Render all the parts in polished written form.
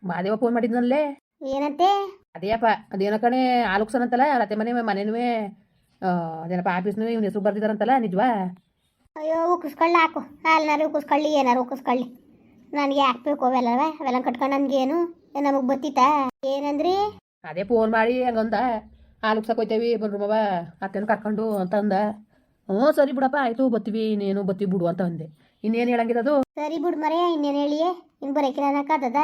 Madeva phone ಮಾಡಿದ್ನಲ್ಲೇ. ಏನಂತೆ? ಅದೇಯಪ್ಪ ಅದೇನೋ ಕಣೆ ಆಲುಕ್ಸನಂತಲ್ಲ ಅತ್ತೆ ಮನೇನೂ ಅದೇನಪ್ಪ ಆಫೀಸ್ನೂ ಇವ್ನ ಹೆಸರು ಬರ್ದಿದಾರಂತಲ್ಲ ನಿಜವಾ? ಅಯ್ಯೋ ಉಕ್ಕಿಸ್ಕೊಳ್ಳಿ ಹಾಕು, ಹಾಲ್ನಾರು ಉಕ್ಕಿಸ್ಕೊಳ್ಳಿ ಏನಾರು ಉಕ್ಕಿಸ್ಕೊಳ್ಳಿ. ನನಗೆ ಯಾಕೆ ಬೇಕು ಅವೆಲ್ಲವ? ಅವೆಲ್ಲ ಕಟ್ಕೊಂಡು ನನಗೇನು ನಮಗೆ ಬತ್ತಿತಾ? ಏನಂದ್ರಿ? ಅದೇ ಫೋನ್ ಮಾಡಿ ಹಂಗಂದ ಆಲುಕ್ಸಕ್ಕೆ ಹೋಯ್ತೇವಿ ಬನ್ರು ಮವ ಅತ್ತೆನೂ ಕರ್ಕೊಂಡು ಅಂತ ಅಂದ. ಹ್ಞೂ ಸರಿ ಬಿಡಪ್ಪ ಆಯಿತು ಬತ್ತೀವಿ, ಇನ್ನೇನು ಬತ್ತೀವಿ ಬಿಡು ಅಂತ ಅಂದೆ. ಇನ್ನೇನು ಹೇಳಂಗಿರೋದು? ಸರಿ ಬಿಡು ಮರೆ, ಇನ್ನೇನು ಹೇಳಿಯೇ? ಇನ್ನು ಬರೋಕಿಲ್ಲ ಅನ್ನಕ್ಕದ?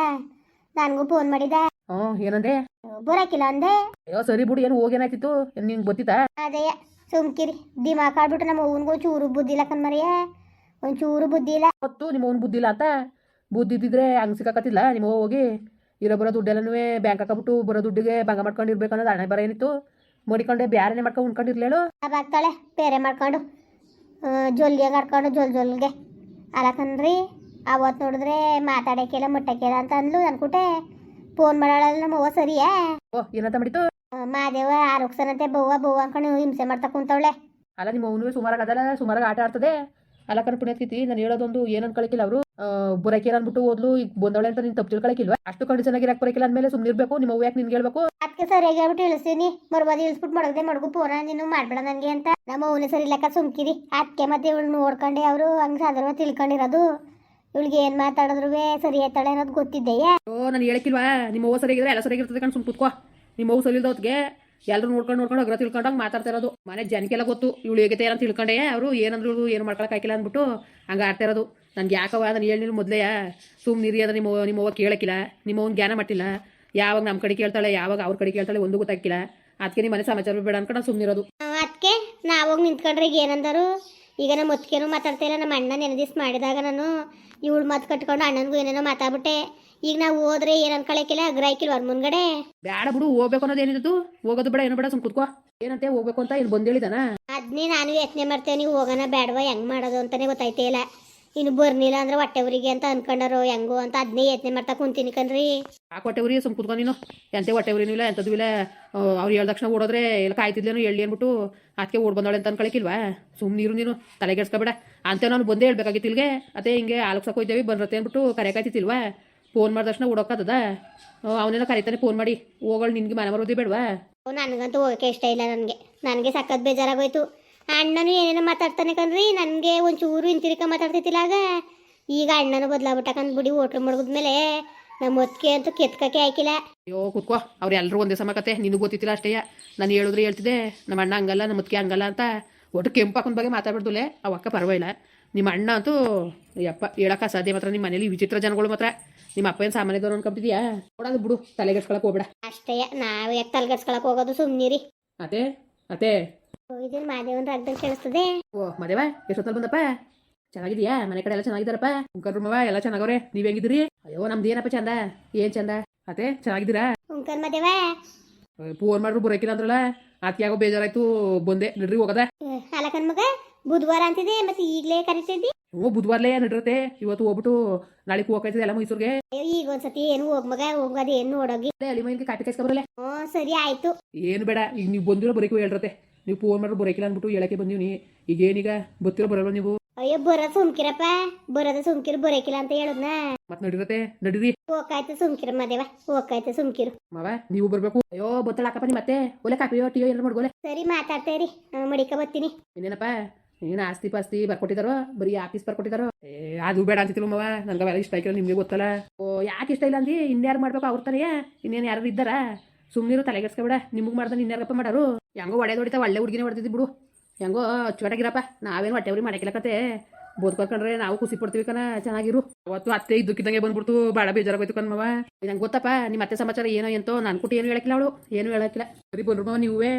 ನನಗೂ ಫೋನ್ ಮಾಡಿದ. ಹ್ಞೂ ಏನಂದೆ? ಬರೋಕಿಲ್ಲ ಅಂದೆ. ಅಯ್ಯೋ ಸರಿ ಬಿಡು, ಏನು ಹೋಗೇನಾಯ್ತಿತ್ತು? ನಿಂಗೆ ಬತ್ತಿತ್ತಾ? ಅದೇ ಸುಮ್ಕಿರಿ, ದಿಮಾಕ್ ಆಡ್ಬಿಟ್ಟು ನಮ್ಮ ಅವ್ವನಿಗೆ ಒಂಚೂರು ಬುದ್ಧಿ ಇಲ್ಲ ಕಣ್ಮರಿಯ, ಒಂಚೂರು ಬುದ್ಧಿ ಇಲ್ಲ. ಹೊತ್ತು ನಿಮ್ಮ ಅವ್ನು ಬುದ್ಧಿ ಇಲ್ಲ ಅಂತ. ಬುದ್ಧಿ ಇದ್ದಿದ್ರೆ ಹಂಗೆ ಸಿಕ್ಕಾಕತ್ತಿಲ್ಲ ನಿಮ್ಮ ಹೋಗಿ ಇರೋ ಬರೋ ದುಡ್ಡೆಲ್ಲನೂ ಬ್ಯಾಂಕ್ ಹಾಕಬಿಟ್ಟು ಬರೋ ದುಡ್ಡಿಗೆ ಭಂಗ ಮಾಡ್ಕೊಂಡಿರ್ಬೇಕು ಅನ್ನೋದು ಹಣೆ ಬರ ಏನಿತ್ತು. ಮಡಿಕೊಂಡೆ ಬ್ಯಾರನೆ ಮಾಡ್ಕೊಂಡು ಉಣ್ಕೊಂಡಿರ್ಲೇಳು. ಆಗ್ತಾಳೆ ಬೇರೆ ಮಾಡ್ಕೊಂಡು ಜೊಲ್ಗೆ ಆಡ್ಕೊಂಡು ಜೊಲ್ಗೆ ಅಲಕನ್ರಿ. ಅವತ್ತು ನೋಡಿದ್ರೆ ಮಾತಾಡೋಕ್ಕೆಲ್ಲ ಮುಟ್ಟಕ್ಕೆಲ್ಲ ಅಂತ ಅಂದ್ಲು. ಅನ್ಕುಟೆ ಫೋನ್ ಮಾಡಲ್ಲ ನಮ್ಮ ಅವ್ವ. ಸರಿಯಾ? ಓ ಏನಂತ ಮಾಡಿತ್ತು? ಮಾದೇವ ಆರೋಗ್ಸನಂತೆ ಬವ್ವ ಅನ್ಕೊಂಡು ಹಿಂಸೆ ಮಾಡ್ತಾ ಕುಂತವಳೆ. ಅಲ್ಲ ನಿಮ್ಮ ಅವನು ಸುಮಾರಾಗಿ ಅದಲ್ಲ, ಸುಮಾರಾಗಿ ಆಟ ಆಡ್ತದೆ. ಅಲ್ಲ ಕಣ್ ಪುಣ್ಯತಿಥಿ, ನಾನು ಹೇಳೋದೊಂದು ಏನು ಅನ್ಕೊಳಕಿಲ್ಲ. ಅವರು ಬರೋಕಿಲ್ಲ ಅಂದ್ಬಿಟ್ಟು ಓದ್ಲು ಈಗ ಬಂದವಳೆ ಅಂತ ನೀನು ತಪ್ಪು ತಿಳ್ಕೊಳಕಿಲ್ವಾ? ಅಷ್ಟು ಕಂಡೀಷನ್ ಆಗಿ ಬರೋಕಿಲ್ಲ ಅಂದಮೇಲೆ ಸುಮ್ಮನೆ ಇರಬೇಕು. ನಿಮ್ಮ ಅವ್ವ ಯಾಕೆ ನಿನ್ಗೆ ಹೇಳ್ಬೇಕು? ಅದಕ್ಕೆ ಸರಿಯಾಗಿ ಹೇಳ್ಬಿಟ್ಟು ಇಳಿಸ್ತೀನಿ. ಮರುವಾದ ಇಳಿಸ್ಬಿಟ್ಟು ಮಡಗು ಫೋನ ನೀನು ಮಾಡ್ಬೇಡ ನನಗೆ ಅಂತ. ನಮ್ಮ ಅವನೇ ಸರಿ ಲೆಕ್ಕ ಸುಮ್ಕಿರಿ. ಅದಕ್ಕೆ ಮತ್ತೆ ಇವಳು ನೋಡ್ಕೊಂಡೆ ಅವರು ಹಂಗೆ ಸಾಧಾರಣ ತಿಳ್ಕೊಂಡಿರೋದು. ಇವಳಿಗೆ ಏನು ಮಾತಾಡಿದ್ರು ಸರಿ ಆಯ್ತಾಳೆ ಅನ್ನೋದು ಗೊತ್ತಿದ್ದೆಯಾ? ಓ ನಾನು ಹೇಳಕ್ಕಿಲ್ವಾ? ನಿಮ್ಮ ಅವ್ವ ಸರಿಯಾಗಿದ್ರೆ ಎಲ್ಲ ಸರಿಯಾಗಿರ್ತದೆ ಕಣ್. ಸುಮ್ ಕೂತ್ಕೋ. ನಿಮ್ಮ ಅವ್ವ ಸರಿ ಇಲ್ದೋತ್ಗೆ ಎಲ್ಲರೂ ನೋಡ್ಕೊಂಡು ಅಗ್ರ ತಿಳ್ಕೊಂಡಂಗೆ ಮಾತಾಡ್ತಾ ಇರೋದು. ಮನೆ ಜನಕ್ಕೆಲ್ಲ ಗೊತ್ತು ಇವಳು ಹೇಗೆ ಅಂತ ತಿಳ್ಕೊಂಡೆ. ಅವರು ಏನಂದ್ರು ಏನು ಮಾಡ್ಕೊಳಕ್ಕೆ ಹಾಕಿಲ್ಲ ಅಂದ್ಬಿಟ್ಟು ಹಂಗೆ ಆಡ್ತಾ ಇರೋದು. ನನಗೆ ಯಾಕವ ನಾನು ಹೇಳಿಲ್ಲ ಮೊದಲೇ ಸುಮ್ಮನಿರಿ ಅದ. ನಿಮ್ಮ ಅವ್ವ ಕೇಳಕ್ಕಿಲ್ಲ, ನಿಮ್ಮ ಅವ್ನ ಜ್ಞಾನ ಮಟ್ಟಿಲ್ಲ. ಯಾವಾಗ ನಮ್ಮ ಕಡೆ ಕೇಳ್ತಾಳೆ, ಯಾವಾಗ ಅವ್ರ ಕಡೆ ಕೇಳ್ತಾಳೆ ಒಂದು ಗೊತ್ತಾಗಿಲ್ಲ. ಅದಕ್ಕೆ ನಿಮ್ಮ ಮನೆ ಸಮಾಚಾರ ಬೇಡ ಅನ್ಕೊಂಡು ನಾನು ಸುಮ್ಮನಿರೋದು. ಅದಕ್ಕೆ ನಾವಾಗ ನಿಂತ್ಕೊಂಡ್ರೆ ಈಗ ಏನಂದರು? ಈಗ ನಮ್ಮ ಮುತ್ಕೇನು ಮಾತಾಡ್ತಾ ಇಲ್ಲ. ನಮ್ಮ ಅಣ್ಣ ನೆನದಿಸ್ ಮಾಡಿದಾಗ ನಾನು ಇವಳು ಮಾತು ಕಟ್ಕೊಂಡು ಅಣ್ಣನಿಗೂ ಏನೇನೋ ಮಾತಾಡ್ಬಿಟ್ಟೆ. ಈಗ ನಾವು ಹೋದ್ರೆ ಏನು ಅನ್ಕೊಳಕಿಲ್ಲ, ಅಗ್ರಾಯ್ಕಿಲ್ಲ ಅವ್ರ ಮುಂದ್ಗಡೆ. ಬೇಡ ಬಿಡು, ಹೋಗ್ಬೇಕು ಅನ್ನೋದು ಏನಿದ್ದು ಹೋಗೋದು ಬೇಡ, ಏನು ಬೇಡ, ಸುಮ್ ಕೂತ್ಕೋ. ಏನಂತೆ ಹೋಗ್ಬೇಕು ಅಂತ ಏನು ಬಂದು ಹೇಳಿದಾನ? ಅದನ್ನೇ ನಾನು ಯೋಚನೆ ಮಾಡ್ತೇವೆ. ನೀವು ಹೋಗೋಣ ಬೇಡವಾ, ಹೆಂಗೆ ಮಾಡೋದು ಅಂತಾನೆ ಗೊತ್ತಾಯ್ತೇ ಇಲ್ಲ. ಇನ್ನು ಬರ್ನಿಲ್ಲ ಅಂದ್ರೆ ಹೊಟ್ಟೆ ಊರಿಗೆ ಅಂತ ಅನ್ಕೊಂಡಾರೋ ಹೆಂಗೋ ಅಂತ ಅದನ್ನೇ ಯೋಚನೆ ಮಾಡ್ತಾ ಕುಂತೀನಿ ಕಣ್ರಿ. ಆ ಹೊಟ್ಟೆ ಊರಿಗೆ ಸುಮ್ ಕೂತ್ಕೊ ನೀನು. ಎಂತೆ ಹೊಟ್ಟೆ ಊರಿನೂ ಇಲ್ಲ ಎಂಥದ್ದು ಇಲ್ಲ. ಅವ್ರು ಹೇಳಿದ ತಕ್ಷಣ ಓಡೋದ್ರೆ ಎಲ್ಲ ಕಾಯ್ತಿದ್ಲೇನು ಹೇಳಿ ಅಂದ್ಬಿಟ್ಟು ಅದಕ್ಕೆ ಓಡ್ ಬಂದವಳೆ ಅಂತ ಅನ್ಕೊಳಕಿಲ್ವಾ? ನೀನು ತಲೆಗೆಡ್ಸ್ಕೊಬೇಡ ಅಂತ ನಾನು ಬಂದೇ ಹೇಳ್ಬೇಕಾಗಿತ್ತು ಇಲ್ಲಿಗೆ. ಅದೇ ಹಿಂಗೆ ಆಲೋಕ್ಸಕ್ಕೆ ಹೋಯ್ತೇವೆ ಬಂದ್ರತ್ತೆ ಅಂದ್ಬಿಟ್ಟು ಕರೆಯಕಾಯ್ತಿಲ್ವಾ? ಫೋನ್ ಮಾಡಿದ ತಕ್ಷಣ ಓಡೋಕ್ಕದ? ಅವನೇನೋ ಕರೀತಾನೆ ಫೋನ್ ಮಾಡಿ. ಹೋಗೋಳು ನಿನ್ಗೆ ಮನೆ ಬರೋದೇ ಬೇಡವಾ? ನನಗಂತೂ ಹೋಗೋಕೆ ಇಷ್ಟ ಇಲ್ಲ. ನನಗೆ ಸಖತ್ ಬೇಜಾರಾಗೋಯ್ತು. ಅಣ್ಣನು ಏನೇನೋ ಮಾತಾಡ್ತಾನೆ ಕಣ್ರಿ. ನನಗೆ ಒಂಚೂರು ಇಂತಿರಿಕ ಮಾತಾಡ್ತೈತಿಲ್ಲ ಆಗ. ಈಗ ಅಣ್ಣನು ಬದಲಾಗ್ಬಿಟ್ಟಕಂದ್ ಬಿಡಿ. ಹೋಟ್ಲು ಮಡಗಿದ್ಮೇಲೆ ನಮ್ಮ ಹೊತ್ತಿಗೆ ಅಂತೂ ಕೆತ್ಕಕ್ಕೆ ಆಯ್ಕಿಲ್ಲ. ಅಯ್ಯೋ ಕೂತ್ಕೋ, ಅವ್ರು ಎಲ್ಲರೂ ಒಂದೇ ಸಮಕತೆ. ನಿನಗೆ ಗೊತ್ತಿತ್ತಿಲ್ಲ ಅಷ್ಟೇ. ನಾನು ಹೇಳಿದ್ರೆ ಹೇಳ್ತಿದ್ದೆ ನಮ್ಮ ಅಣ್ಣ ಹಂಗಲ್ಲ, ನಮ್ಮ ಮುತ್ಕೆ ಹಂಗಲ್ಲ ಅಂತ. ಒಟ್ಟು ಕೆಂಪು ಹಾಕೊಂಡ್ ಬಗ್ಗೆ ಮಾತಾಡ್ಬಿಡ್ದುಲೆ ಅವಕ್ಕ ಪರವಾಗಿಲ್ಲ. ನಿಮ್ಮ ಅಣ್ಣ ಅಂತೂ ಯಪ್ಪ ಹೇಳಕ್ಕೆ ಅಸಾಧ್ಯ. ಮಾತ್ರ ನಿಮ್ಮ ಮನೇಲಿ ವಿಚಿತ್ರ ಜನಗಳು ಮಾತ್ರ. ನಿಮ್ಮ ಅಪ್ಪ ಏನು ಸಾಮಾನ್ಯದವ್ರು ಅನ್ಕೊಂಬಿದ್ಯಾ? ನೋಡೋದು ಬಿಡು, ತಲೆಗೆಡ್ಸ್ಕೊಳಕ್ಕೆ ಹೋಗ್ಬೇಡ ಅಷ್ಟೇ. ನಾವು ಯಾಕೆ ತಲೆಗೆಡ್ಸ್ಕೊಳಕ್ಕೆ ಹೋಗೋದು? ಸುಮ್ಮನಿರಿ. ಅದೇ ಹೋಗಿದ್ದೀನಿ ಮಾದೇವನ್ ರಾಗದಲ್ಲಿ ಕೇಳಿಸ್ತದೆ. ಓ ಮದೇವ ಎಷ್ಟೊತ್ತಲ್ಲಿ ಬಂದಪ್ಪ? ಚೆನ್ನಾಗಿದ್ಯಾ? ಮನೆ ಕಡೆ ಎಲ್ಲ ಚೆನ್ನಾಗಿದ್ದಾರಪ್ಪ? ಉಂಕರ್ ಮವ ಎಲ್ಲ ಚೆನ್ನಾಗವ್ರೆ. ನೀವ್ ಹೆಂಗಿದ್ರಿ? ಅಯ್ಯೋ ನಮ್ದು ಏನಪ್ಪ ಚಂದ. ಏನ್ ಚಂದ ಅದೇ ಚೆನ್ನಾಗಿದ್ದೀರಾ? ಉಂಕರ್ ಮಾದೇವ ಫೋನ್ ಮಾಡ್ರು ಬರೋಕಿಲ್ಲ ಅಂದ್ರಲ್ಲ, ಅದಕ್ಕೆ ಯಾಕೋ ಬೇಜಾರಾಯ್ತು ಬಂದೆ. ನಡ್ರಿ ಹೋಗದ. ಅಲ್ಲ ಕಣ್ಮಗ, ಬುಧವಾರ ಅಂತಿದೆ ಮತ್ತೆ ಈಗಲೇ ಕರಿತಿದ್ದಿ? ಹ್ಞೂ ಬುಧವಾರಲೇ ನಡಿರತ್ತೆ. ಇವತ್ತು ಹೋಗ್ಬಿಟ್ಟು ನಾಳೆ ಹೋಗ್ತದೆ ಎಲ್ಲ ಮೈಸೂರಿಗೆ. ಈಗ ಒಂದ್ಸತಿ ಏನು ಹೋಗ್ ಮಗ, ಹೋಗೋದು ಏನು ನೋಡೋಗಿ. ಅಲ್ಲಿ ಮೈನ್ಗೆ ಕಾಪಿ ಕಾಯಿಸ್ಕೊಬರಲ್ಲ. ಹ್ಞೂ ಸರಿ ಆಯ್ತು. ಏನು ಬೇಡ, ಈಗ ನೀವು ಬಂದಿರೋ ಬರೋಕೆ ಹೇಳ್ರತ್ತೆ. ನೀವು ಫೋನ್ ಮಾಡ್ರು ಬರೋಕಿಲ್ಲ ಅಂದ್ಬಿಟ್ಟು ಹೇಳಕ್ಕೆ ಬಂದೀವಿ. ಈಗ ಏನೀಗ ಬತ್ತಿರೋ ಬರಲ್ವ ನೀವು? ಅಯ್ಯೋ ಬರೋದು ಸುಮ್ಕಿರಪ್ಪ, ಬರೋದು ಸುಮ್ಕಿರು, ಬರೋಕಿಲ್ಲ ಅಂತ ಹೇಳದ್ನ. ಮತ್ ನಡಿರತ್ತೆ, ನಡೀರಿ. ಹೋಗಾಯ್ತು ಸುಮ್ಕಿರು ಮಾದೇವ, ಹೋಗಾಯ್ತು ಸುಮ್ಕಿರು. ಮಾವ ನೀವು ಬರ್ಬೇಕು. ಅಯ್ಯೋ ಬತ್ತಳಾಕಪ್ಪ ನಿಮ್ಮ ಮತ್ತೆ. ಒಲೆ ಕಾಪಿಯೋ ಟೀಯೋ ಏನಾರು ಮಾಡ್ಗೋಲೆ. ಸರಿ ಮಾತಾಡ್ತೇರಿ, ಮಡಿಕ ಬರ್ತೀನಿ. ಇನ್ನೇನಪ್ಪ ಏನು ಆಸ್ತಿ ಪಾಸ್ತಿ ಬರ್ಕೊಟ್ಟಿದಾರೋ? ಬರೀ ಆಫೀಸ್ ಬರ್ಕೊಟ್ಟಿದಾರೋ? ಅದು ಬೇಡ ಅಂತಿಲ್ಲ ಮವ. ನನ್ಗೆ ಅವೆಲ್ಲ ಇಷ್ಟ ಆಗಿಲ್ಲ, ನಿಮ್ಗೆ ಗೊತ್ತಲ್ಲ. ಓ ಯಾಕೆ ಇಷ್ಟ ಇಲ್ಲ ಅಂದಿ? ಇನ್ಯಾರು ಮಾಡ್ಬೇಕು ಅವ್ರ ತಾನೆಯಾ? ಇನ್ನೇನು ಯಾರು ಇದ್ದಾರ? ಸುಮ್ಮನಿರು, ತಲೆಗೆಡ್ಸ್ಕೊಬೇಡ. ನಿಮ್ಗೆ ಮಾಡ್ದೆ ಇನ್ಯಾರಪ್ಪ ಮಾಡಾರು? ಹೆಂಗೋ ಒಡೆ ಹೊಡಿತಾ ಒಳ್ಳೆ ಹುಡುಗಿನೇ ಹೊಡೆದಿದ್ದು ಬಿಡು. ಹೆಂಗೋ ಅಚ್ಚುಕಟ್ಟಾಗಿರಪ್ಪ. ನಾವೇನು ಹೊಟ್ಟೆ ಅವ್ರಿಗೆ ಮಾಡಕ್ಕಿಲ್ಲಕತ್ತೆ. ಬೋದ್ಕೊಂಡ್ರೆ ನಾವು ಖುಷಿ ಪಡ್ತೀವಿ ಕಣ. ಚೆನ್ನಾಗಿರು. ಅವತ್ತು ಅತ್ತೆ ಇದ್ದಕ್ಕಿದ್ದಂಗೆ ಬಂದ್ಬಿಡ್ತು, ಭಾಳ ಬೇಜಾರಾಗೋಯ್ತು ಕಣ್ಮವ. ನಂಗೆ ಗೊತ್ತಪ್ಪ ನಿಮ್ಮ ಅತ್ತೆ ಸಮಾಚಾರ ಏನೋ ಎಂತೋ. ನಾನು ಕೊಟ್ಟು ಏನು ಹೇಳಕ್ಕಿಲ್ಲ ಅವಳು, ಏನು ಹೇಳಕ್ಕಿಲ್ಲ. ಸರಿ ಬಂದ್ರು ಮವ ನೀವೇ.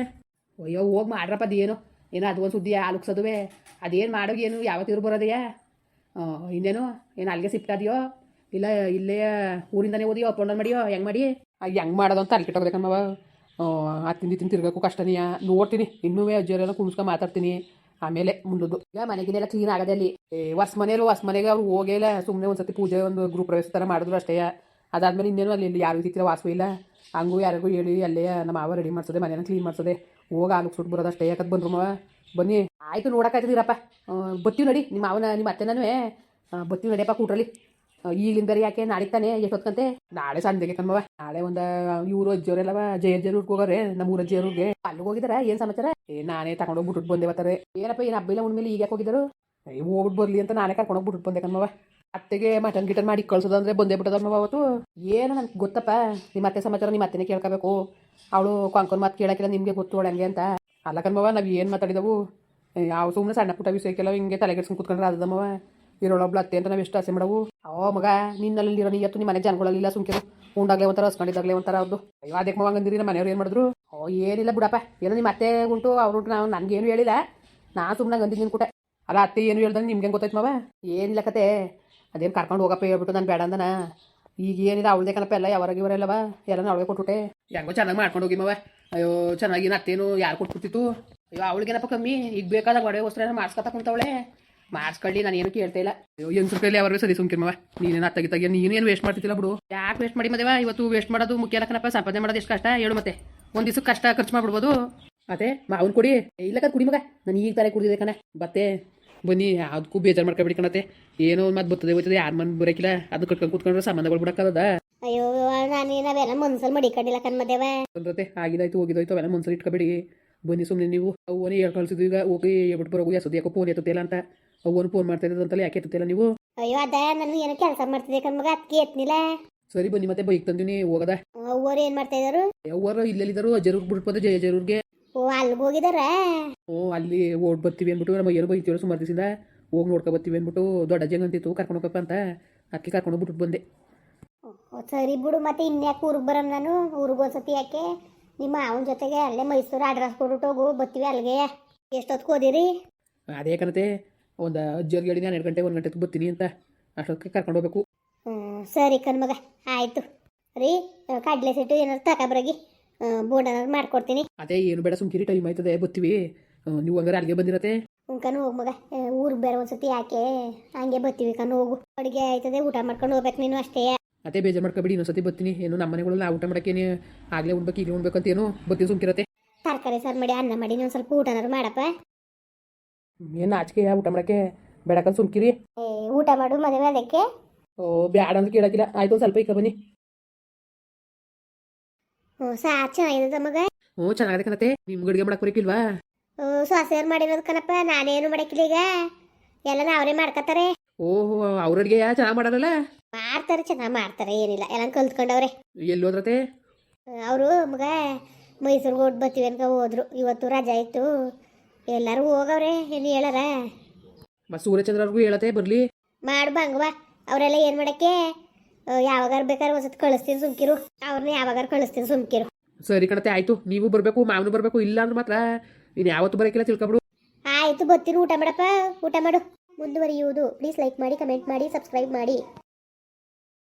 ಅಯ್ಯೋ ಹೋಗಿ ಮಾಡ್ರಪ್ಪ. ಅದೇನು ಏನೋ ಅದು ಒಂದು ಸುದ್ದಿ ಆಲುಕ್ಸೋದುವೆ. ಅದೇನು ಮಾಡೋಗಿ ಏನು ಯಾವತ್ತಿರು ಬರೋದೆಯಾ? ಇನ್ನೇನು ಏನು ಅಲ್ಲಿಗೆ ಸಿಪ್ಟಾದಿಯೋ ಇಲ್ಲ ಇಲ್ಲೇ ಊರಿಂದನೇ ಓದಿಯೋ ಅಪ್ ಡೌನ್ ಮಾಡಿಯೋ? ಹೆಂಗೆ ಮಾಡಿ ಹೆಂಗೆ ಮಾಡೋದು ಅಂತ ಅಲ್ಲಿ ಕೆಟ್ಟೋಗ್ಬೇಕಮ್ಮವ. ತಿಂದು ತಿರ್ಗಕ್ಕೂ ಕಷ್ಟನೀಯ. ನೋಡ್ತೀನಿ ಇನ್ನೂ ಅಜ್ಜಿಯವರೆಲ್ಲ ಕುಣಿಸ್ಕೊಂಡು ಮಾತಾಡ್ತೀನಿ. ಆಮೇಲೆ ಮುಂದದ್ದು ಈಗ ಮನೆಗಿನೆಲ್ಲ ಕ್ಲೀನ್ ಆಗೋದೆ. ಅಲ್ಲಿ ಹೊಸ ಮನೆಗೆ ಅವ್ರು ಹೋಗಿಲ್ಲ. ಸುಮ್ಮನೆ ಒಂದು ಸತಿ ಪೂಜೆ ಒಂದು ಗೃಹ ಪ್ರವೇಶ ಥರ ಮಾಡಿದ್ರು ಅಷ್ಟೇ. ಅದಾದ್ಮೇಲೆ ಇನ್ನೇನು ಅಲ್ಲಿ ಯಾರು ರೀತಿ ವಾಸು ಇಲ್ಲ. ಹಂಗೂ ಯಾರಿಗೂ ಹೇಳಿ ಅಲ್ಲೇ ನಮ್ಮ ಮಾವ ರೆಡಿ ಮಾಡಿಸೋದೆ, ಮನೇನ ಕ್ಲೀನ್ ಮಾಡಿಸೋದೆ. ಹೋಗಿ ಆಲುಕ್ ಸುಟ್ಟು ಬರೋದು ಅಷ್ಟೇ. ಯಾಕಂತ ಬಂದ್ರು ಮಾವ. ಬನ್ನಿ ಆಯಿತು, ನೋಡೋಕ್ಕಾಯ್ತದಿರಪ್ಪ. ಬತ್ತೀವಿ ನಡಿ. ನಿಮ್ಮ ಅತ್ತೆ ನಾನು ಬತ್ತೀವಿ ನಡಿಯಪ್ಪ ಕೂಟ್ರಲ್ಲಿ. ಈಗಲಿಂದ ಬೇರೆ ಯಾಕೆ ನಾಳೆ ತಾನೇ ಎಷ್ಟೊತ್ಕಂತೆ ನಾಳೆ ಸಂಜೆಗೆ ಕಣ್ಮವ ನಾಳೆ ಒಂದು ಇವರು ಅಜ್ಜಿಯವರೆಲ್ಲವ ಜಯರ್ಜರೂರ್ಗೆ ಹೋಗೋರೆ ನಮ್ಮ ಊರ ಅಜ್ಜಿಯವ್ರಿಗೆ ಅಲ್ಲಿಗೆ ಹೋಗಿದಾರ ಏನು ಸಮಾಚಾರ ನಾನೇ ತಗೊಂಡೋಗ್ಬಿಟ್ಟು ಬಂದೆ ಬರ್ತಾರೆ ಏನಪ್ಪ ಏನು ಹಬ್ಬ ಇಲ್ಲ ಉಣ್ಮೇಲೆ ಈಗ ಯಾಕೆ ಹೋಗಿದ್ರು ಹೋಗ್ಬಿಟ್ಟು ಬರ್ಲಿ ಅಂತ ನಾನೇ ಕರ್ಕೊಂಡೋಗ್ಬಿಟ್ಟು ಬಂದೆ ಕಣ್ಮವ ಅತ್ತೆಗೆ ಮಟನ್ ಗಿಟನ್ ಮಾಡಿ ಕಳ್ಸೋದಂದ್ರೆ ಬಂದೇ ಬಿಟ್ಟದಮ್ಮ ಅವತ್ತು ಏನು ನನಗೆ ಗೊತ್ತಪ್ಪ ನಿಮ್ಮ ಅತ್ತೆ ಸಮಾಚಾರ ನಿಮ್ಮ ಅತ್ತೆನೇ ಕೇಳ್ಕೋಬೇಕು ಅವಳು ಕೊಂಕನ್ ಮಾತು ಕೇಳಕ್ಕಿಲ್ಲ ನಿಮಗೆ ಗೊತ್ತು ಒಳಂಗೆ ಅಂತ ಅಲ್ಲ ಕಣ್ಮವ ನಾವು ಏನು ಮಾತಾಡಿದವು ಯಾವ ಸುಮ್ಮನೆ ಸಣ್ಣ ಪುಟ್ಟ ವಿಷಯಕ್ಕೆಲ್ಲ ಹಿಂಗೆ ತಲೆಗೆಡ್ಸ್ಕೊಂಡು ಕೂತ್ಕೊಂಡ್ರೆ ಅದಮ್ಮವ ಇರೋಳೊಬ್ಳು ಅತ್ತೆ ಅಂತ ನಾವು ಎಷ್ಟು ಆಸೆ ಮಾಡವು ಮಗ ನಿನ್ನಲ್ಲಿರೋ ನೀಯತ್ತು ನಿಮ್ಮ ಮನೆ ಜನಗಳಲ್ಲಿಲ್ಲ ಸುಮ್ಕಿರು ಉಂಡಾಗ್ಲೇ ಒಂಥರ ಹಸ್ಕೊಂಡಿದ್ದಾಗಲೇ ಒಂಥರ ಅವ್ರದ್ದು ಅಯ್ಯೋ ಅದಕ್ಕೆ ಮಗ ಅಂದಿರಿ ನಮ್ಮ ಮನೆಯವ್ರು ಏನು ಮಾಡಿದ್ರು ಏನಿಲ್ಲ ಬಿಡಪ್ಪ ಏನೋ ನಿಮ್ಮ ಅತ್ತೆ ಉಂಟು ಅವ್ರು ನಾವು ನನಗೇನು ಹೇಳಿಲ್ಲ ನಾ ಸುಮ್ಮನೆ ಅಂದಿದ್ದೀನಿ ಕೂಟ ಅಲ್ಲ ಅತ್ತೆ ಏನು ಹೇಳ್ದಂಗೆ ನಿಮ್ಗೆ ಗೊತ್ತಾಯ್ತು ಮಾವ ಏನಿಲ್ಲ ಕತೆ ಅದೇನು ಕರ್ಕೊಂಡು ಹೋಗಪ್ಪ ಹೇಳ್ಬಿಟ್ಟು ನಾನು ಬೇಡ ಅಂದನ ಈಗ ಏನಿಲ್ಲ ಅವಳದೇ ಕಣಪ್ಪ ಎಲ್ಲ ಯಾವಾಗ ಇವರೆಲ್ಲವ ಎಲ್ಲ ಅವಳಿಗೆ ಕೊಟ್ಬಿಟ್ಟೆ ಹೆಂಗೋ ಚೆನ್ನಾಗಿ ಮಾಡ್ಕೊಂಡು ಹೋಗಿ ಮಾವ ಅಯ್ಯೋ ಚೆನ್ನಾಗಿ ಅತ್ತೇನು ಯಾರು ಕೊಟ್ಬಿಡ್ತಿತ್ತು ಅಯ್ಯೋ ಅವಳಿಗೇನಪ್ಪ ಕಮ್ಮಿ ಈಗ ಬೇಕಾದಾಗ ಒಡೆ ವಸ್ತ್ರ ಮಾಡಿಸ್ಕೊತಾ ಕುಂತವಳೆ ಮಾಡಿಸ್ಕೊಳ್ಳಿ ನಾನು ಏನು ಕೇಳ್ತಾ ಇಲ್ಲ ಅಯ್ಯೋ ಹೆಂಗ್ಸ್ರ ಕೈಲಿ ಯಾವಾಗ ಸರಿ ಸುಮ್ಕಿರ್ ಮಾವ ನೀನೇನು ಅತ್ತಾಗಿ ತೆಗಿ ನೀನೇನು ವೇಸ್ಟ್ ಮಾಡ್ತಿಲ್ಲ ಬಿಡು ಯಾಕೆ ವೇಸ್ಟ್ ಮಾಡಿ ಮದೇವ ಇವತ್ತು ವೇಸ್ಟ್ ಮಾಡೋದು ಮುಖ್ಯ ಕಣಪ್ಪ ಸಂಪಾದನೆ ಮಾಡೋದು ಎಷ್ಟು ಕಷ್ಟ ಹೇಳು ಮತ್ತೆ ಒಂದು ದಿವಸಕ್ಕೆ ಕಷ್ಟ ಖರ್ಚು ಮಾಡ್ಬಿಡ್ಬೋದು ಅದೇ ಮಾವನ್ ಕೊಡಿ ಇಲ್ಲ ಕುಡಿ ಮಗ ನಾನು ಈಗ ತಾರೆ ಕುಡಿದಿದೆ ಕಣ ಬತ್ತೆ ಬನ್ನಿ ಅದಕ್ಕೂ ಬೇಜಾರು ಮಾಡ್ಕೊಬಿಡಿ ಕಣತ್ತೆ ಏನೋ ಮತ್ತೆ ಬರ್ತದೆ ಹೋಯ್ತದೆ ಯಾರು ಮನ್ ಬರೋಕಿಲ್ಲ ಅದು ಕಟ್ಕೊಂಡು ಕೂತ್ಕೊಂಡ್ರೆ ಸಂಬಂಧಗಳು ಬಿಡಕ್ಕದ ಅಯ್ಯೋ ನಾವೇನ ಮನ್ಸಲ್ಲಿ ಮಡಿಕೊಂಡಿಲ್ಲ ಕಣ್ಮದೇವ ಬಂದ್ರತೆ ಆಗಿದಾಯ್ತು ಹೋಗಿದಾಯ್ತು ಅವೆಲ್ಲ ಮನ್ಸಲ್ಲಿ ಇಟ್ಕೊಬೇಡಿ ಬನ್ನಿ ಸುಮ್ಮನೆ ನೀವು ಅವನೇ ಹೇಳ್ ಕಳ್ಸಿದ್ವಿ ಈಗ ಹೋಗಿ ಹೇಳ್ಬಿಟ್ಟು ಬರೋಗು ಎಸೋದು ಯಾಕೋ ಫೋನ್ ಎತ್ತುತ್ತಿಲ್ಲ ಅಂತ ಅವನು ಫೋನ್ ಮಾಡ್ತಾ ಇದ್ದದಂತಲ್ಲ ಯಾಕೆ ಎತ್ತುತ್ತಿಲ್ಲ ನೀವು ಅಯ್ಯೋ ಅದ ನಾನು ಏನೋ ಕೆಲಸ ಮಾಡ್ತಿದ್ದೆ ಕಣ್ಮಗ ಅದಕ್ಕೆ ಎತ್ನಿಲ್ಲ ಸರಿ ಬನ್ನಿ ಮತ್ತೆ ಬೈಕ್ ತಂದಿನಿ ಹೋಗದ ಅವ್ರು ಏನ್ ಮಾಡ್ತಾ ಇದಾರು ಅವ್ರು ಇಲ್ಲೆಲ್ಲಿದ್ದಾರು ಅಜರೂರ್ಗೆ ಬಿಟ್ಬೋದು ಜಯ ಜರೂರ್ಗೆ ಓ ಅಲ್ಲಿಗೆ ಹೋಗಿದಾರ ಅಲ್ಲಿ ಓಡ್ ಬರ್ತೀವಿ ಅಂದ್ಬಿಟ್ಟು ನಮ್ಮ ಏನು ಬೈತೀವಿ ಸುಮಾರು ದಿವಸದಿಂದ ಹೋಗಿ ನೋಡ್ಕೊ ಬರ್ತೀವಿ ಅಂದ್ಬಿಟ್ಟು ದೊಡ್ಡ ಅಜ್ಜಂಗೆ ಅಂತಿತ್ತು ಕರ್ಕೊಂಡು ಹೋಗಪ್ಪ ಅಂತ ಅದಕ್ಕೆ ಕರ್ಕೊಂಡು ಬಿಟ್ಟು ಬಂದೆ ಸರಿ ಬಿಡು ಮತ್ತೆ ಇನ್ಯಾಕೆ ಊರಿಗೆ ಬರೋಣ ನಾನು ಊರಿಗೆ ಒಂದ್ಸತಿ ಯಾಕೆ ನಿಮ್ಮ ಅವನ ಜೊತೆಗೆ ಅಲ್ಲೇ ಮೈಸೂರು ಅಡ್ರೆಸ್ ಕೊಟ್ಬಿಟ್ಟು ಹೋಗು ಬರ್ತೀವಿ ಅಲ್ಲಿಗೆ ಎಷ್ಟೊತ್ತಿಗೆ ಓದಿರಿ ಅದೇ ಕಣತೆ ಒಂದು ಅಜ್ಜಿಯವ್ರಿಗೆ ಹೇಳಿ ನಾನು 2 ಗಂಟೆ 1 ಗಂಟೆಗೆ ಬರ್ತೀನಿ ಅಂತ ಅಷ್ಟೊತ್ತಿಗೆ ಕರ್ಕೊಂಡು ಹೋಗ್ಬೇಕು ಸರಿ ಕಣ್ಮಗ ಆಯಿತು ರೀ ಕಡಲೆ ಸಿಟ್ಟು ಏನಾದ್ರು ತಗೊಬರಗಿ ಬೋಂಡನಾದ್ರು ಮಾಡ್ಕೊಡ್ತೀನಿ ಅದೇ ಏನು ಬೇಡ ಸುಮ್ಕಿರಿ ಟೈಮ್ ಆಯ್ತದೆ ಬರ್ತೀವಿ ನೀವು ಹಂಗಾರೆ ಅಲ್ಲಿಗೆ ಬಂದಿರತ್ತೆ ಕಣ್ಣು ಹೋಗು ಮಗ ಊರಿಗೆ ಬೇರೆ ಒಂದ್ಸತಿ ಯಾಕೆ ಹಂಗೆ ಬರ್ತೀವಿ ಕಣ್ಣು ಹೋಗು ಅಡುಗೆ ಆಯ್ತದೆ ಊಟ ಮಾಡ್ಕೊಂಡು ಹೋಗ್ಬೇಕು ನೀನು ಅಷ್ಟೇ ಅದೇ ಬೇಜಾರು ಮಾಡ್ಕೊಬಿಡಿ ಇನ್ನೊಂದ್ಸತಿ ಬರ್ತೀನಿ ಏನು ನಮ್ಮ ಮನೆಗಳಲ್ಲಿ ನಾವು ಊಟ ಮಾಡೋಕ್ಕೇನು ಆಗಲೇ ಉಣ್ಬೇಕು ಈಗ ಉಣ್ಬೇಕಂತ ಏನು ಬರ್ತೀನಿ ಸುಮ್ಕಿರತ್ತೆ ತರಕಾರಿ ಸಾರು ಮಾಡಿ ಅನ್ನ ಮಾಡಿ ಒಂದು ಸ್ವಲ್ಪ ಊಟನಾದ್ರು ಮಾಡಪ್ಪ ಏನು ನಾಚಿಕೆ ಊಟ ಮಾಡೋಕ್ಕೆ ಬೇಡಕಂತ ಸುಮ್ಕಿರಿ ಊಟ ಮಾಡು ಮದುವೆ ಅದಕ್ಕೆ ಬ್ಯಾಡ ಅಂತ ಕೇಳಕ್ಕಿಲ್ಲ ಆಯ್ತು ಒಂದು ಸ್ವಲ್ಪ ಇಕ್ಕ ಬನ್ನಿ ಸಾರು ಚೆನ್ನಾಗಿದೆ ಮಗ ಚೆನ್ನಾಗಿದೆ ಕಣತೆ ನಿಮ್ಗೆ ಅಡುಗೆ ಮಾಡಕ್ಕೆ ಬರೋಕ್ಕಿಲ್ವಾ ಸೊಸೆಯವ್ರು ಮಾಡಿರೋದು ಕಣಪ್ಪ ನಾನೇನು ಮಾಡಕ್ಕಿಲ್ಲ ಈಗ ಎಲ್ಲ ನಾವೇ ಮಾಡ್ಕೊತಾರೆ ಓಹೋ ಅವ್ರ ಅಡುಗೆ ಚೆನ್ನಾಗಿ ಮಾಡಲ್ಲ ಮಾಡ್ತಾರೆ ಚೆನ್ನಾಗಿ ಮಾಡ್ತಾರೆ ಏನಿಲ್ಲ ಎಲ್ಲ ಕಲ್ತ್ಕೊಂಡವ್ರೆ ಎಲ್ಲಿ ಹೋದ್ರತೆ ಅವರು ಮಗ ಮೈಸೂರಿಗೆ ಹೊಟ್ಟು ಬರ್ತೀವಿ ಅನ್ಕ ಹೋದ್ರು ಇವತ್ತು ರಜಾ ಇತ್ತು ಎಲ್ಲರೂ ಹೋಗವ್ರೆ ಏನು ಹೇಳಾರ ಮತ್ತು ಸೂರ್ಯಚಂದ್ರವ್ರಿಗೂ ಹೇಳತ್ತೆ ಬರಲಿ ಮಾಡು ಬಂಗವಾ ಅವರೆಲ್ಲ ಏನು ಮಾಡಕ್ಕೆ ಯಾವಾಗಾರ ಬೇಕಾದ್ರೆ ಒಂದ್ಸತಿ ಕಳಿಸ್ತೀನಿ ಸುಮ್ಕಿರು ಅವ್ರನ್ನ ಯಾವಾಗಾರ ಕಳಿಸ್ತೀನಿ ಸುಮ್ಕಿರು ಸರಿ ಕಣತೆ ಆಯ್ತು ನೀವು ಬರಬೇಕು ಮಾವನು ಬರಬೇಕು ಇಲ್ಲ ಅಂದ್ರೆ ಮಾತ್ರ ನೀನು ಯಾವತ್ತು ಬರೋಕ್ಕಿಲ್ಲ ತಿಳ್ಕೊಬಿಡು ಆಯಿತು ಬರ್ತೀನಿ ಊಟ ಮಾಡಪ್ಪ ಊಟ ಮಾಡು ಮುಂದುವರಿಯುವುದು ಪ್ಲೀಸ್ ಲೈಕ್ ಮಾಡಿ ಕಮೆಂಟ್ ಮಾಡಿ ಸಬ್ಸ್ಕ್ರೈಬ್ ಮಾಡಿ